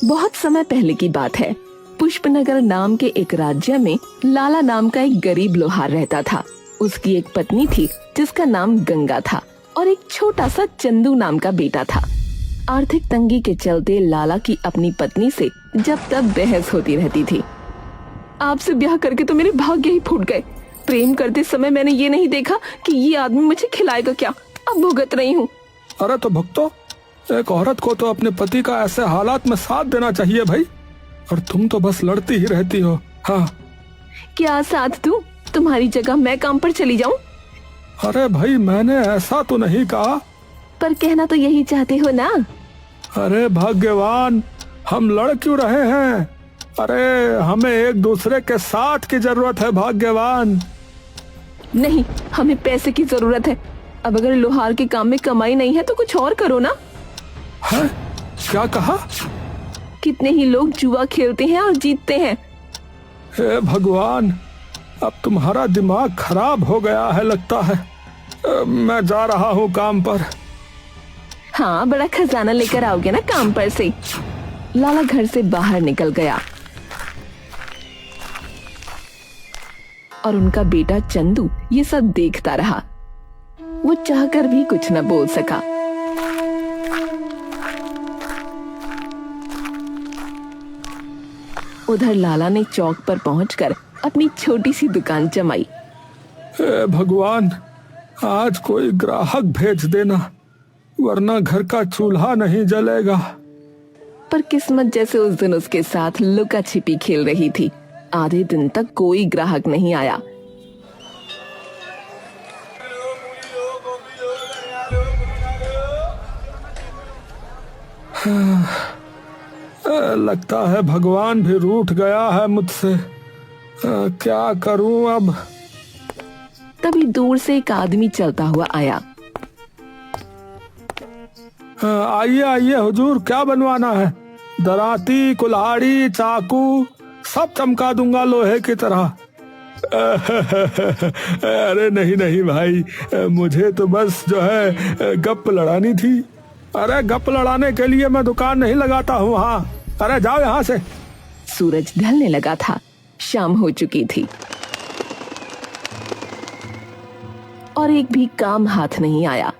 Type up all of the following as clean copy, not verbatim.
बहुत समय पहले की बात है। पुष्पनगर नाम के एक राज्य में लाला नाम का एक गरीब लोहार रहता था। उसकी एक पत्नी थी जिसका नाम गंगा था और एक छोटा सा चंदू नाम का बेटा था। आर्थिक तंगी के चलते लाला की अपनी पत्नी से जब तक बहस होती रहती थी। आपसे ब्याह करके तो मेरे भाग्य ही फूट गए। प्रेम करते समय मैंने ये नहीं देखा कि ये आदमी मुझे खिलाएगा क्या। अब भुगत रही हूँ। अरे तो भुगतो, एक औरत को तो अपने पति का ऐसे हालात में साथ देना चाहिए भाई, और तुम तो बस लड़ती ही रहती हो। हाँ, क्या साथ दूं? तुम्हारी जगह मैं काम पर चली जाऊं? अरे भाई मैंने ऐसा तो नहीं कहा। पर कहना तो यही चाहते हो ना। अरे भाग्यवान, हम लड़ क्यों रहे हैं? अरे हमें एक दूसरे के साथ की जरूरत है भाग्यवान। नहीं, हमें पैसे की जरूरत है। अब अगर लोहार के काम में कमाई नहीं है तो कुछ और करो ना। है? क्या कहा? कितने ही लोग जुआ खेलते हैं और जीतते हैं। हे भगवान, अब तुम्हारा दिमाग खराब हो गया है लगता है। मैं जा रहा हूँ काम पर। हाँ, बड़ा खजाना लेकर आओगे ना काम पर से। लाला घर से बाहर निकल गया और उनका बेटा चंदू ये सब देखता रहा। वो चाहकर भी कुछ न बोल सका। उधर लाला ने चौक पर पहुंचकर अपनी छोटी सी दुकान जमाई। हे भगवान, आज कोई ग्राहक भेज देना, वरना घर का चूल्हा नहीं जलेगा। पर किस्मत जैसे उस दिन उसके साथ लुका छिपी खेल रही थी। आधे दिन तक कोई ग्राहक नहीं आया। लगता है भगवान भी रूठ गया है मुझसे। क्या करूं अब? तभी दूर से एक आदमी चलता हुआ आया। आइए आइए हुजूर, क्या बनवाना है? दराती, कुल्हाड़ी, चाकू सब चमका दूंगा लोहे की तरह। अरे नहीं नहीं भाई, मुझे तो बस जो है गप लड़ानी थी। अरे गप लड़ाने के लिए मैं दुकान नहीं लगाता हूँ। हाँ, अरे जाओ यहाँ से। सूरज ढलने लगा था, शाम हो चुकी थी और एक भी काम हाथ नहीं आया।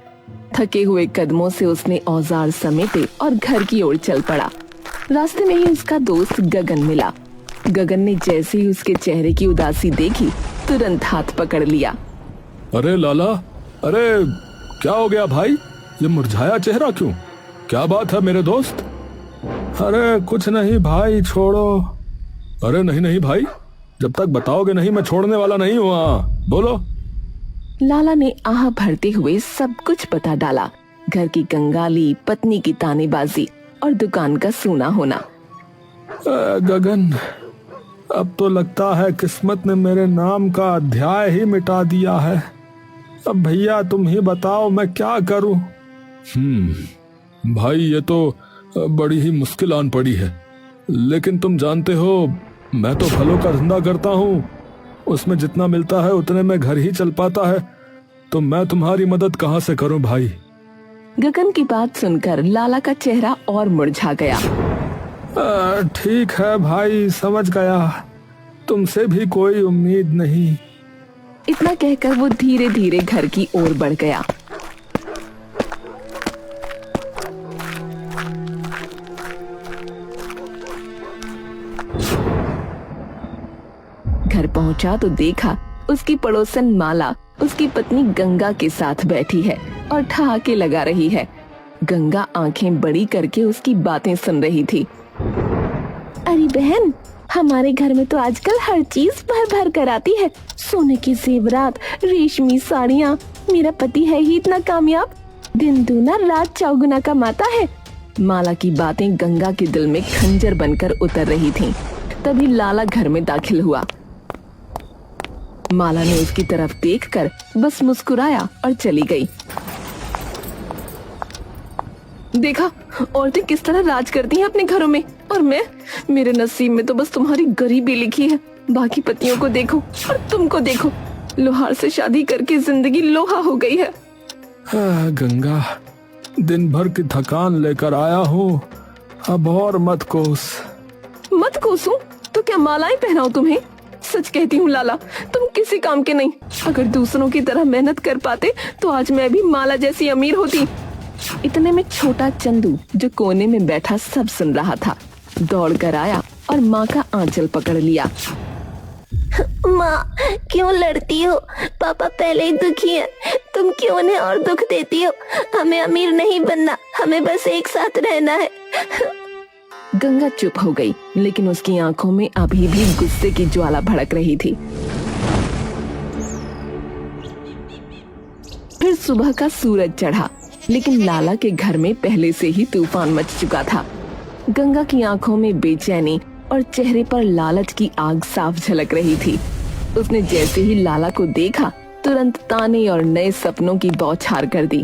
थके हुए कदमों से उसने औजार समेटे और घर की ओर चल पड़ा। रास्ते में ही उसका दोस्त गगन मिला। गगन ने जैसे ही उसके चेहरे की उदासी देखी, तुरंत हाथ पकड़ लिया। अरे लाला, अरे क्या हो गया भाई? ये मुरझाया चेहरा क्यों? क्या बात है मेरे दोस्त? अरे कुछ नहीं भाई, छोड़ो। अरे नहीं नहीं भाई, जब तक बताओगे नहीं मैं छोड़ने वाला नहीं हूँ। बोलो। लाला ने आह भरते हुए सब कुछ बता डाला। घर की कंगाली, पत्नी की तानेबाजी और दुकान का सूना होना। गगन, अब तो लगता है किस्मत ने मेरे नाम का अध्याय ही मिटा दिया है। अब भैया तुम ही बताओ मैं क्या करूं? भाई ये तो बड़ी ही मुश्किल आन पड़ी है, लेकिन तुम जानते हो मैं तो फलों का धंधा करता हूँ। उसमें जितना मिलता है उतने में घर ही चल पाता है, तो मैं तुम्हारी मदद कहाँ से करूं भाई? गगन की बात सुनकर लाला का चेहरा और मुरझा गया। ठीक है भाई, समझ गया, तुमसे भी कोई उम्मीद नहीं। इतना कहकर वो धीरे धीरे घर की ओर बढ़ गया। घर पहुंचा तो देखा उसकी पड़ोसन माला उसकी पत्नी गंगा के साथ बैठी है और ठहाके लगा रही है। गंगा आंखें बड़ी करके उसकी बातें सुन रही थी। अरे बहन, हमारे घर में तो आजकल हर चीज भर भर कर आती है। सोने के जेवरात, रेशमी साड़ियाँ। मेरा पति है ही इतना कामयाब, दिन दूना रात चौगुना कमाता है। माला की बातें गंगा के दिल में खंजर बनकर उतर रही थीं। तभी लाला घर में दाखिल हुआ। माला ने उसकी तरफ देखकर बस मुस्कुराया और चली गई। देखा, औरतें किस तरह राज करती हैं अपने घरों में, और मेरे नसीब में तो बस तुम्हारी गरीबी लिखी है। बाकी पतियों को देखो और तुमको देखो, लोहार से शादी करके जिंदगी लोहा हो गई है। गंगा, दिन भर की थकान लेकर आया हूँ, अब और मत कोस। मत कोसूं तो क्या मालाएं पहनाऊं तुम्हें? सच कहती हूँ लाला, तुम किसी काम के नहीं। अगर दूसरों की तरह मेहनत कर पाते तो आज मैं भी माला जैसी अमीर होती। इतने में छोटा चंदू जो कोने में बैठा सब सुन रहा था, दौड़ कर आया और माँ का आंचल पकड़ लिया। माँ, क्यों लड़ती हो? पापा पहले ही दुखी है, तुम क्यों उन्हें और दुख देती हो? हमें अमीर नहीं बनना, हमें बस एक साथ रहना है। गंगा चुप हो गई, लेकिन उसकी आंखों में अभी भी गुस्से की ज्वाला भड़क रही थी। फिर सुबह का सूरज चढ़ा, लेकिन लाला के घर में पहले से ही तूफान मच चुका था। गंगा की आंखों में बेचैनी और चेहरे पर लालच की आग साफ झलक रही थी। उसने जैसे ही लाला को देखा, तुरंत ताने और नए सपनों की बौछार कर दी।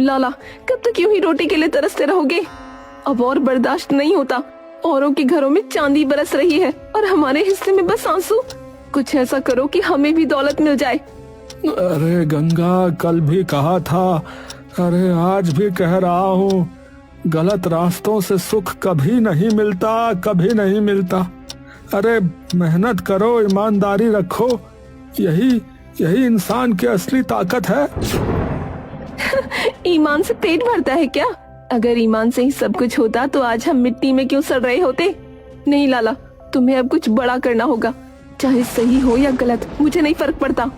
लाला, कब तक यूं ही रोटी के लिए तरसते रहोगे? अब और बर्दाश्त नहीं होता। औरों के घरों में चांदी बरस रही है और हमारे हिस्से में बस आंसू। कुछ ऐसा करो कि हमें भी दौलत मिल जाए। अरे गंगा, कल भी कहा था, अरे आज भी कह रहा हूँ, गलत रास्तों से सुख कभी नहीं मिलता, कभी नहीं मिलता। अरे मेहनत करो, ईमानदारी रखो, यही इंसान की असली ताकत है। ईमान से पेट भरता है क्या? अगर ईमान से ही सब कुछ होता तो आज हम मिट्टी में क्यों सड़ रहे होते? नहीं लाला, तुम्हें अब कुछ बड़ा करना होगा, चाहे सही हो या गलत, मुझे नहीं फर्क पड़ता।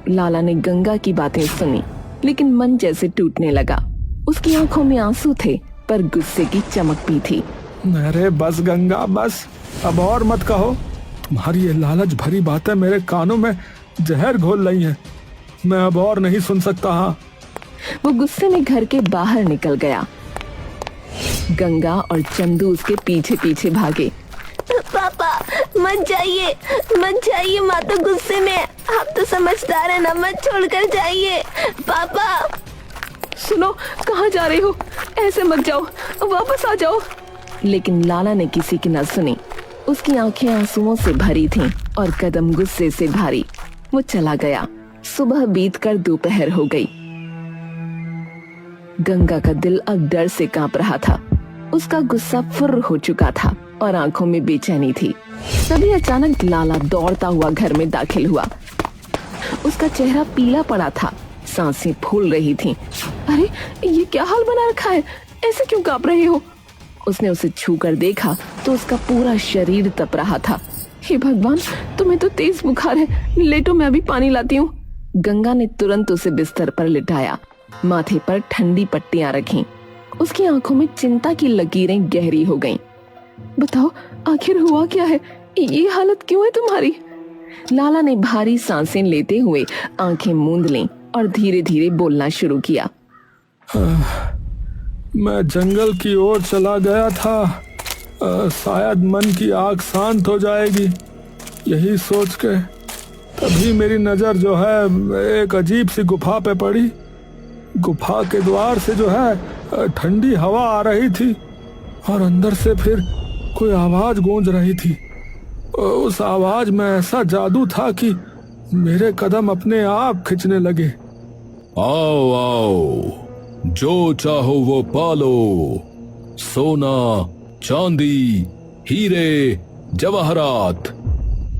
लाला ने गंगा की बातें सुनी, लेकिन मन जैसे टूटने लगा। उसकी आंखों में आंसू थे, पर गुस्से की चमक भी थी। अरे बस गंगा, बस, अब और मत कहो। तुम्हारी ये लालच भरी बातें मेरे कानों में जहर घोल रही हैं। मैं अब और नहीं सुन सकता। हाँ। वो गुस्से में घर के बाहर निकल गया। गंगा और चंदू उसके पीछे पीछे भागे। पापा मत जाइए, मत जाइए, माँ तो गुस्से में है। आप तो समझदार है ना, मत छोड़कर जाइए। पापा सुनो, कहाँ जा रहे हो? ऐसे मत जाओ, वापस आ जाओ। लेकिन लाला ने किसी की न सुनी। उसकी आंखें आंसुओं से भरी थीं और कदम गुस्से से भारी। वो चला गया। सुबह बीतकर दोपहर हो गई। गंगा का दिल अब डर से कांप रहा था। उसका गुस्सा फुर्र हो चुका था और आंखों में बेचैनी थी। तभी अचानक लाला दौड़ता हुआ घर में दाखिल हुआ। उसका चेहरा पीला पड़ा था, सांसें फूल रही थीं। अरे ये क्या हाल बना रखा है? ऐसे क्यों कांप रहे हो? उसने उसे छू कर देखा तो उसका पूरा शरीर तप रहा था। हे भगवान, तुम्हें तो तेज बुखार है, लेटो, मैं अभी पानी लाती हूँ। गंगा ने तुरंत उसे बिस्तर पर लिटाया, माथे पर ठंडी पट्टियां रखीं। उसकी आंखों में चिंता की लकीरें गहरी हो गईं। बताओ, आखिर हुआ क्या है? ये हालत क्यों है तुम्हारी? लाला ने भारी सांसें लेते हुए आंखें मूंद लीं और धीरे धीरे बोलना शुरू किया। मैं जंगल की ओर चला गया था। शायद मन की आग शांत हो जाएगी, यही सोच के तभी मेरी नजर जो है एक अजीब सी गुफा पे पड़ी। गुफा के द्वार से जो है ठंडी हवा आ रही थी और अंदर से फिर कोई आवाज गूंज रही थी। उस आवाज में ऐसा जादू था कि मेरे कदम अपने आप खिंचने लगे। आओ आओ, जो चाहो वो पालो, सोना, चांदी, हीरे, जवाहरात,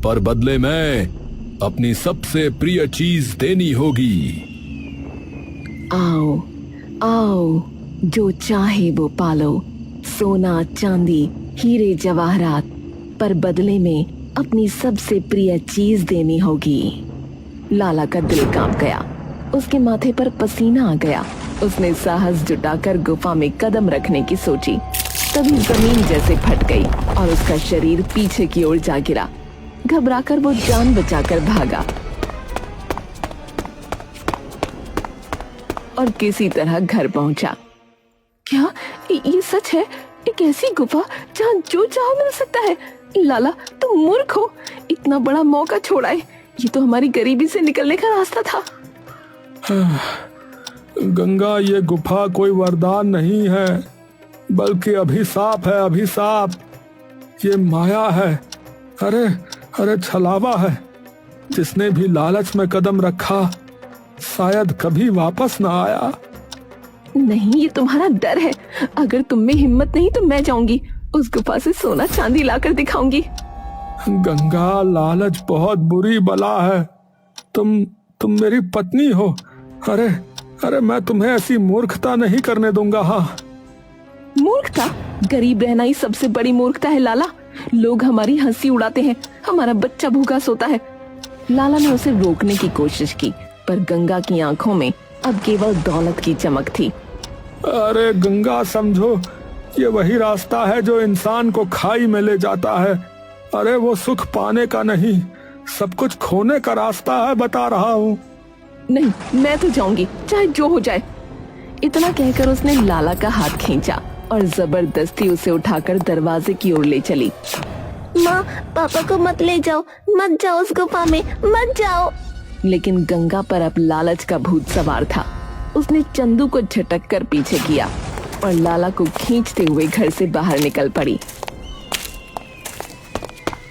पर बदले में अपनी सबसे प्रिय चीज देनी होगी। आओ आओ, जो चाहे वो पालो, सोना, चांदी, हीरे, जवाहरात, पर बदले में अपनी सबसे प्रिय चीज देनी होगी। लाला का दिल कांप गया, उसके माथे पर पसीना आ गया। उसने साहस जुटाकर गुफा में कदम रखने की सोची। तभी जमीन जैसे फट गई और उसका शरीर पीछे की ओर जा गिरा। घबराकर वो जान बचाकर भागा और किसी तरह घर पहुंचा। क्या ये सच है? एक ऐसी गुफा जहाँ जो चाहो मिल सकता है? लाला, तुम मूर्ख हो, इतना बड़ा मौका छोड़ाए। ये तो हमारी गरीबी से निकलने का रास्ता था। गंगा, ये गुफा कोई वरदान नहीं है, बल्कि अभिशाप है, अभिशाप। ये माया है, अरे छलावा है। जिसने भी लालच में कदम रखा शायद कभी वापस ना आया। नहीं, ये तुम्हारा डर है। अगर तुम में हिम्मत नहीं तो मैं जाऊंगी। उस गुफा से सोना चांदी लाकर दिखाऊंगी। गंगा, लालच बहुत बुरी बला है। तुम मेरी पत्नी हो। अरे अरे मैं तुम्हें ऐसी मूर्खता नहीं करने दूंगा। हाँ, मूर्खता? गरीब रहना ही सबसे बड़ी मूर्खता है लाला। लोग हमारी हंसी उड़ाते हैं, हमारा बच्चा भूखा सोता है। लाला ने उसे रोकने की कोशिश की, पर गंगा की आंखों में अब केवल दौलत की चमक थी। अरे गंगा, समझो ये वही रास्ता है जो इंसान को खाई में ले जाता है। अरे वो सुख पाने का नहीं, सब कुछ खोने का रास्ता है, बता रहा हूँ। नहीं, मैं तो जाऊंगी, चाहे जो हो जाए। इतना कहकर उसने लाला का हाथ खींचा और जबरदस्ती उसे उठाकर दरवाजे की ओर ले चली। माँ, पापा को मत ले जाओ, मत जाओ उस गुफा में, मत जाओ। लेकिन गंगा पर अब लालच का भूत सवार था। उसने चंदू को झटक कर पीछे किया और लाला को खींचते हुए घर से बाहर निकल पड़ी।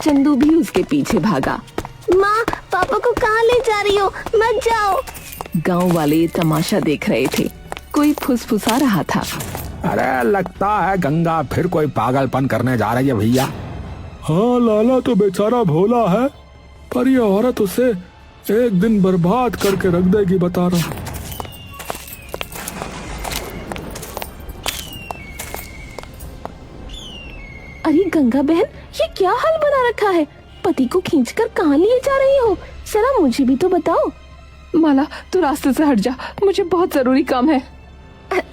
चंदू भी उसके पीछे भागा। माँ, पापा को कहाँ ले जा रही हो? मत जाओ। गांव वाले ये तमाशा देख रहे थे। कोई फुसफुसा रहा था। अरे लगता है गंगा फिर कोई पागलपन करने जा रही है भैया। हाँ, लाला तो बेचारा भोला है, पर ये औरत उसे एक दिन बर्बाद करके रख देगी, बता रहा हूं। अरे गंगा बहन, ये क्या हाल बना रखा है? पति को खींचकर कहाँ लिए जा रही हो? जरा मुझे भी तो बताओ। माला, तू रास्ते से हट जा, मुझे बहुत जरूरी काम है।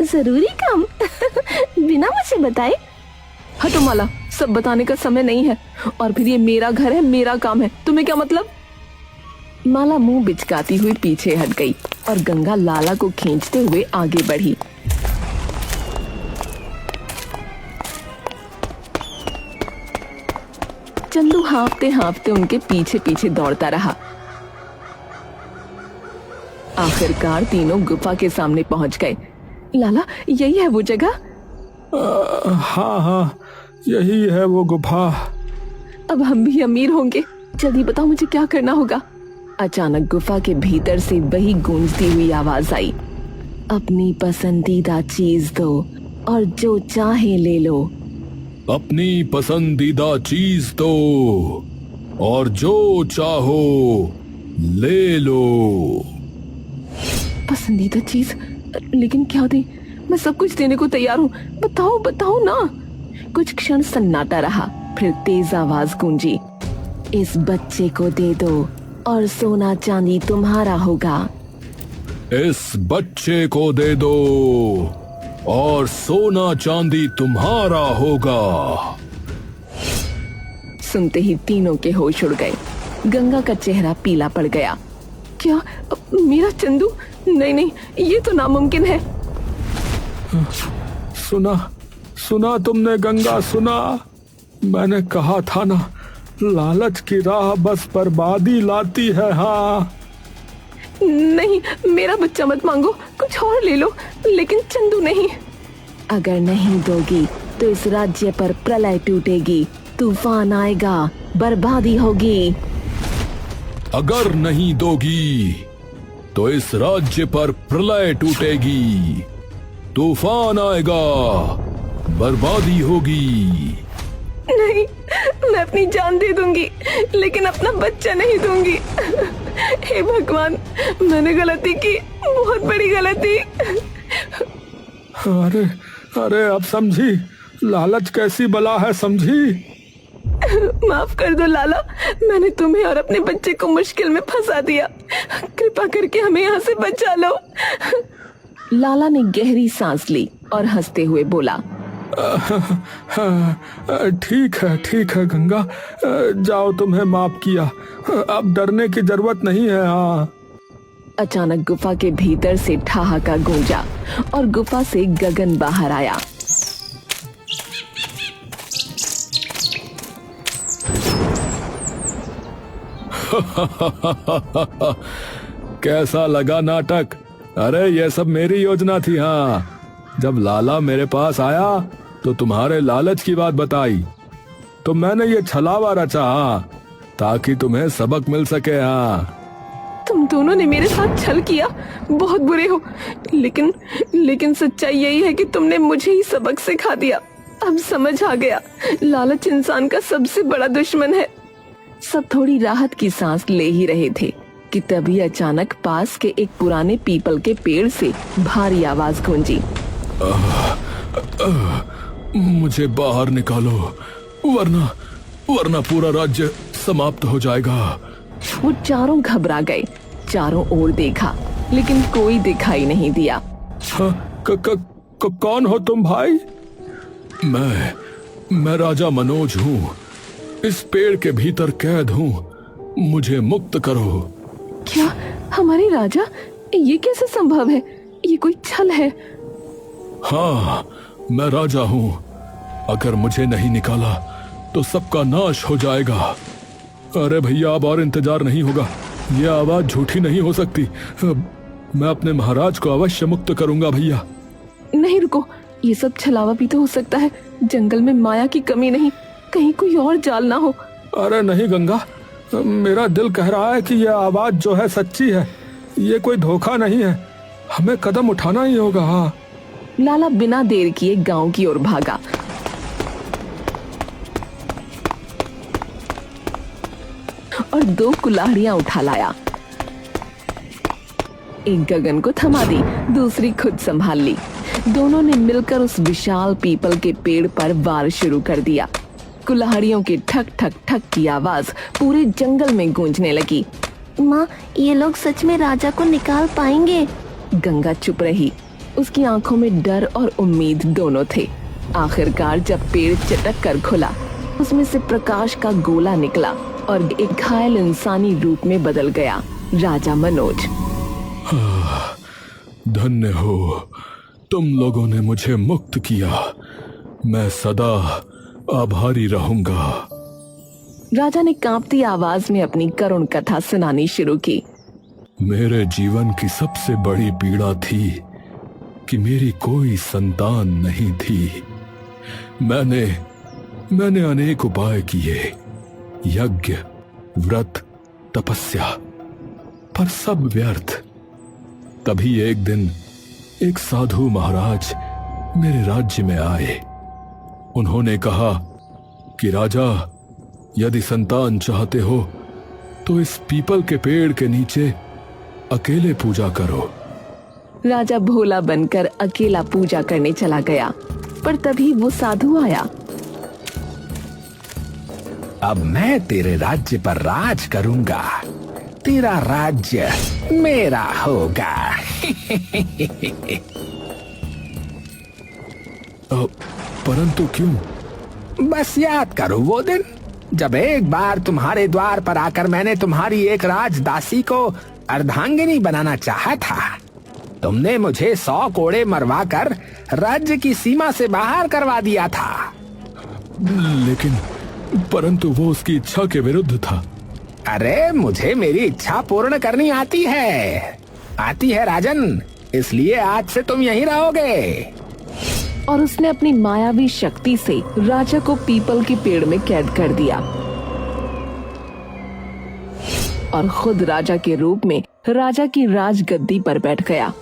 जरूरी काम? बिना मुझे बताए? हटो माला, सब बताने का समय नहीं है। और फिर ये मेरा घर है, मेरा काम है, तुम्हें क्या मतलब? माला मुंह बिचकाती हुई पीछे हट गई और गंगा लाला को खींचते हुए आगे बढ़ी। चंदू हाँफते हाँफते उनके पीछे पीछे दौड़ता रहा। आखिरकार तीनों गुफा के सामने पहुंच गए। लाला, यही है वो जगह? हाँ हाँ, यही है वो गुफा। अब हम भी अमीर होंगे। जल्दी बताओ, मुझे क्या करना होगा? अचानक गुफा के भीतर से वही गूंजती हुई आवाज आई। अपनी पसंदीदा चीज दो और जो चाहे ले लो। अपनी पसंदीदा चीज दो और जो चाहो ले लो। पसंदीदा चीज? लेकिन क्या दे? मैं सब कुछ देने को तैयार हूँ, बताओ बताओ ना। कुछ क्षण सन्नाटा रहा, फिर तेज आवाज गूंजी। इस बच्चे को दे दो और सोना चांदी तुम्हारा होगा। इस बच्चे को दे दो और सोना चांदी तुम्हारा होगा। सुनते ही तीनों के होश उड़ गए। गंगा का चेहरा पीला पड़ गया। क्या मेरा चंदू? नहीं नहीं, ये तो नामुमकिन है। सुना तुमने गंगा, सुना? मैंने कहा था ना, लालच की राह बस बर्बादी लाती है। हाँ, नहीं, मेरा बच्चा मत मांगो, कुछ और ले लो, लेकिन चंदू नहीं। अगर नहीं दोगी तो इस राज्य पर प्रलय टूटेगी, तूफान आएगा, बर्बादी होगी। अगर नहीं दोगी तो इस राज्य पर प्रलय टूटेगी, तूफान आएगा, बर्बादी होगी। नहीं, मैं अपनी जान दे दूंगी, लेकिन अपना बच्चा नहीं दूंगी। हे भगवान, मैंने गलती की, बहुत बड़ी गलती। अरे अरे, अब समझी लालच कैसी बला है, समझी? माफ कर दो लाला, मैंने तुम्हें और अपने बच्चे को मुश्किल में फंसा दिया। कृपा करके हमें यहाँ से बचा लो। लाला ने गहरी सांस ली और हंसते हुए बोला, ठीक है गंगा, जाओ, तुम्हें माफ किया, अब डरने की जरूरत नहीं है। हाँ। अचानक गुफा के भीतर से ठहाका गूंजा और गुफा से गगन बाहर आया। कैसा लगा नाटक? अरे ये सब मेरी योजना थी। हाँ, जब लाला मेरे पास आया तो तुम्हारे लालच की बात बताई, तो मैंने ये छलावा रचा, ताकि तुम्हें सबक मिल सके। हाँ, तुम दोनों ने मेरे साथ छल किया, बहुत बुरे हो, लेकिन सच्चाई यही है कि तुमने मुझे ही सबक सिखा दिया। अब समझ आ गया, लालच इंसान का सबसे बड़ा दुश्मन है। सब थोड़ी राहत की सांस ले ही रहे थे कि तभी अचानक पास के एक पुराने पीपल के पेड़ से भारी आवाज गूंजी। मुझे बाहर निकालो, वरना पूरा राज्य समाप्त हो जाएगा। वो चारों घबरा गए, चारों ओर देखा लेकिन कोई दिखाई नहीं दिया। कौन हो तुम भाई? मैं राजा मनोज हूँ, इस पेड़ के भीतर कैद हूँ, मुझे मुक्त करो। क्या हमारे राजा? ये कैसे संभव है? ये कोई छल है। हाँ, मैं राजा हूँ, अगर मुझे नहीं निकाला तो सबका नाश हो जाएगा। अरे भैया, अब और इंतजार नहीं होगा, ये आवाज झूठी नहीं हो सकती। मैं अपने महाराज को अवश्य मुक्त करूंगा भैया। नहीं रुको, ये सब छलावा भी तो हो सकता है। जंगल में माया की कमी नहीं, कहीं कोई और जाल ना हो। अरे नहीं गंगा, मेरा दिल कह रहा है कि यह आवाज जो है सच्ची है, ये कोई धोखा नहीं है, हमें कदम उठाना ही होगा। हाँ। लाला बिना देर किए गांव की ओर भागा। और 2 कुल्हाड़ियां उठा लाया। एक गगन को थमा दी, दूसरी खुद संभाल ली। दोनों ने मिलकर उस विशाल पीपल के पेड़ पर वार शुरू कर दिया। कुल्हाड़ियों की ठक ठक ठक की आवाज पूरे जंगल में गूंजने लगी। माँ, ये लोग सच में राजा को निकाल पाएंगे? गंगा चुप रही, उसकी आंखों में डर और उम्मीद दोनों थे। आखिरकार जब पेड़ चटक कर खुला, उसमें से प्रकाश का गोला निकला और एक घायल इंसानी रूप में बदल गया। राजा मनोज। धन्य हो, तुम लोगों ने मुझे मुक्त किया, मैं सदा आभारी रहूंगा। राजा ने कांपती आवाज में अपनी करुण कथा सुनानी शुरू की। मेरे जीवन की सबसे बड़ी पीड़ा थी कि मेरी कोई संतान नहीं थी। मैंने अनेक उपाय किए, यज्ञ, व्रत, तपस्या, पर सब व्यर्थ। तभी एक दिन एक साधु महाराज मेरे राज्य में आए। उन्होंने कहा कि राजा, यदि संतान चाहते हो तो इस पीपल के पेड़ के नीचे अकेले पूजा करो। राजा भोला बनकर अकेला पूजा करने चला गया, पर तभी वो साधु आया। अब मैं तेरे राज्य पर राज करूंगा, तेरा राज्य मेरा होगा। परंतु क्यों? बस याद करो वो दिन जब एक बार तुम्हारे द्वार पर आकर मैंने तुम्हारी एक राजदासी को अर्धांगिनी बनाना चाहा था। तुमने मुझे 100 कोड़े मरवाकर राज्य की सीमा से बाहर करवा दिया था। लेकिन परंतु वो उसकी इच्छा के विरुद्ध था। अरे मुझे मेरी इच्छा पूर्ण करनी आती है राजन, इसलिए आज से तुम यहीं रहोगे। और उसने अपनी मायावी शक्ति से राजा को पीपल के पेड़ में कैद कर दिया और खुद राजा के रूप में राजा की राजगद्दी पर बैठ गया।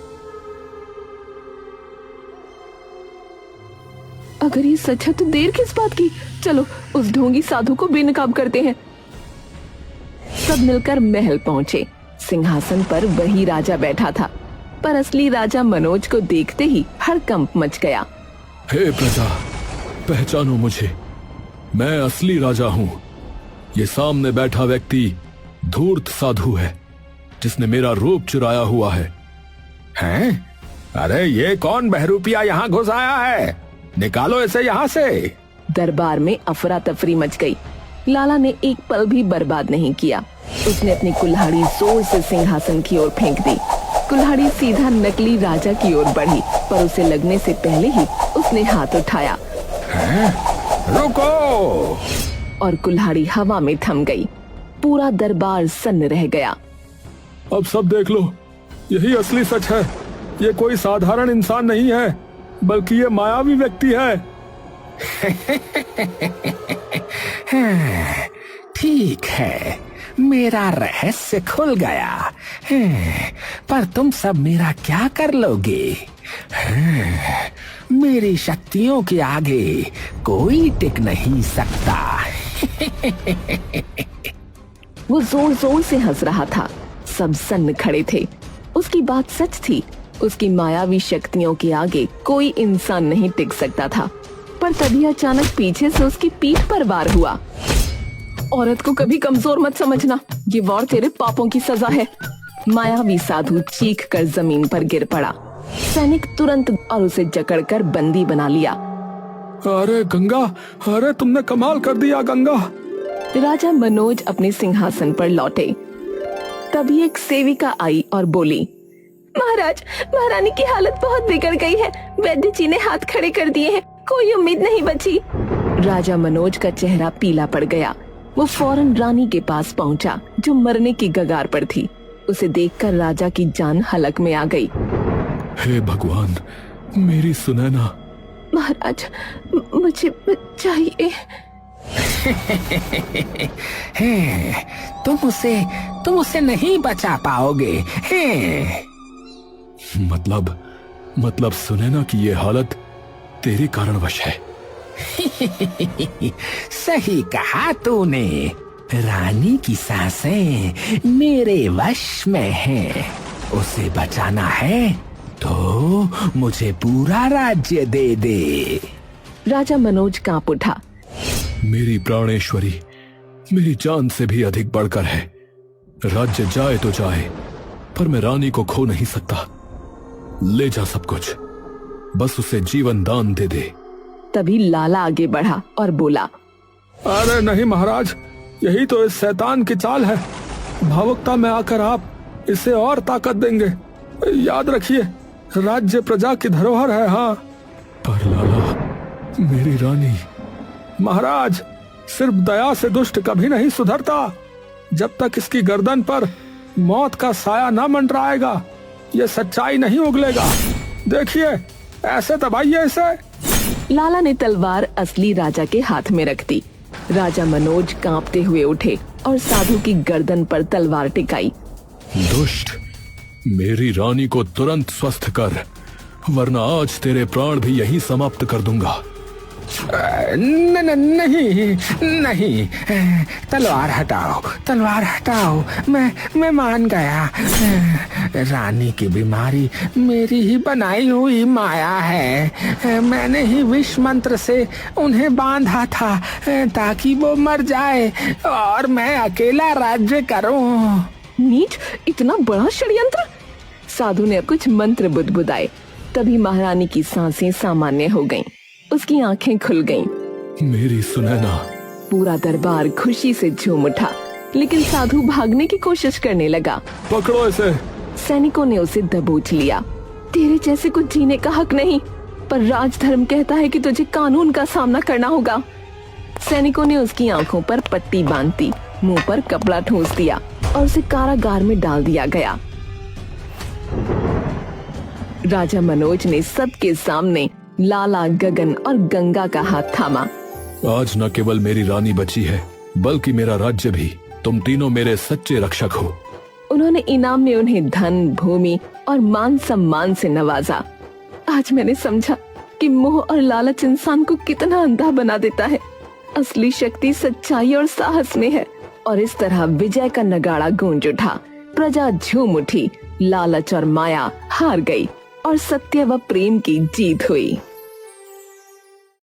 अगर ये सच है तो देर किस बात की? चलो उस ढोंगी साधु को बेनकाब करते हैं। सब मिलकर महल पहुंचे। सिंहासन पर वही राजा बैठा था, पर असली राजा मनोज को देखते ही हड़कंप मच गया। हे प्रजा, पहचानो मुझे, मैं असली राजा हूँ। ये सामने बैठा व्यक्ति धूर्त साधु है, जिसने मेरा रूप चुराया हुआ है। हैं? अरे ये कौन बहरूपिया यहाँ घुस आया है? निकालो इसे यहाँ से। दरबार में अफरा तफरी मच गई। लाला ने एक पल भी बर्बाद नहीं किया। उसने अपनी कुल्हाड़ी जोर से सिंहासन की ओर फेंक दी। कुल्हाड़ी सीधा नकली राजा की ओर बढ़ी, पर उसे लगने से पहले ही उसने हाथ उठाया। रुको! और कुल्हाड़ी हवा में थम गई। पूरा दरबार सन्न रह गया। अब सब देख लो, यही असली सच है। ये कोई साधारण इंसान नहीं है, बल्कि ये मायावी व्यक्ति है। ठीक है, मेरा रहस्य खुल गया। पर तुम सब मेरा क्या कर लोगे? मेरी शक्तियों के आगे कोई टिक नहीं सकता। वो जोर जोर से हंस रहा था। सब सन्न खड़े थे। उसकी बात सच थी। उसकी मायावी शक्तियों के आगे कोई इंसान नहीं टिक सकता था। पर तभी अचानक पीछे से उसकी पीठ पर वार हुआ। औरत को कभी कमजोर मत समझना, ये वार तेरे पापों की सजा है। मायावी साधु चीख कर जमीन पर गिर पड़ा। सैनिक तुरंत और उसे जकड़कर बंदी बना लिया। अरे गंगा, अरे तुमने कमाल कर दिया गंगा। राजा मनोज अपने सिंहासन पर लौटे। तभी एक सेविका आई और बोली, महाराज, महारानी की हालत बहुत बिगड़ गई है। वैद्य जी ने हाथ खड़े कर दिए हैं, कोई उम्मीद नहीं बची। राजा मनोज का चेहरा पीला पड़ गया। वो फौरन रानी के पास पहुंचा, जो मरने की कगार पर थी। उसे देखकर राजा की जान हलक में आ गई। हे भगवान, मेरी सुनैना। महाराज, मुझे चाहिए। तुम उसे नहीं बचा पाओगे। मतलब सुनैना की ये हालत तेरे कारणवश है। सही कहा तूने। रानी की सांसें मेरे वश में हैं। उसे बचाना है तो मुझे पूरा राज्य दे दे। राजा मनोज कांप उठा। मेरी प्राणेश्वरी मेरी जान से भी अधिक बढ़कर है। राज्य जाए तो जाए, पर मैं रानी को खो नहीं सकता। ले जा सब कुछ, बस उसे जीवन दान दे दे। तभी लाला आगे बढ़ा और बोला, अरे नहीं महाराज, यही तो इस शैतान की चाल है। भावुकता में आकर आप इसे और ताकत देंगे। याद रखिए, राज्य प्रजा की धरोहर है। हाँ, पर लाला, मेरी रानी। महाराज, सिर्फ दया से दुष्ट कभी नहीं सुधरता। जब तक इसकी गर्दन पर मौत का साया न मंडराएगा, ये सच्चाई नहीं उगलेगा। देखिए, ऐसे दबाइए इसे। लाला ने तलवार असली राजा के हाथ में रख दी। राजा मनोज कांपते हुए उठे और साधु की गर्दन पर तलवार टिकाई। दुष्ट, मेरी रानी को तुरंत स्वस्थ कर, वरना आज तेरे प्राण भी यहीं समाप्त कर दूंगा। नहीं, तलवार हटाओ। मैं मान गया। रानी की बीमारी मेरी ही बनाई हुई माया है। मैंने ही विष मंत्र से उन्हें बांधा था ताकि वो मर जाए और मैं अकेला राज्य करूं। नीच, इतना बड़ा षड्यंत्र। साधु ने कुछ मंत्र बुदबुदाए। तभी महारानी की सांसें सामान्य हो गईं। उसकी आंखें खुल गईं। मेरी सुनैना। पूरा दरबार खुशी से झूम उठा, लेकिन साधु भागने की कोशिश करने लगा। पकड़ो इसे। सैनिकों ने उसे दबोच लिया। तेरे जैसे कुछ जीने का हक नहीं, पर राजधर्म कहता है कि तुझे कानून का सामना करना होगा। सैनिकों ने उसकी आंखों पर पट्टी बांध दी, मुंह पर कपड़ा ठूंस दिया और उसे कारागार में डाल दिया गया। राजा मनोज ने सबके सामने लाला, गगन और गंगा का हाथ थामा। आज न केवल मेरी रानी बची है, बल्कि मेरा राज्य भी। तुम तीनों मेरे सच्चे रक्षक हो। उन्होंने इनाम में उन्हें धन, भूमि और मान सम्मान से नवाजा। आज मैंने समझा कि मोह और लालच इंसान को कितना अंधा बना देता है। असली शक्ति सच्चाई और साहस में है। और इस तरह विजय का नगाड़ा गूंज उठा। प्रजा झूम उठी। लालच और माया हार गई और सत्य व प्रेम की जीत हुई।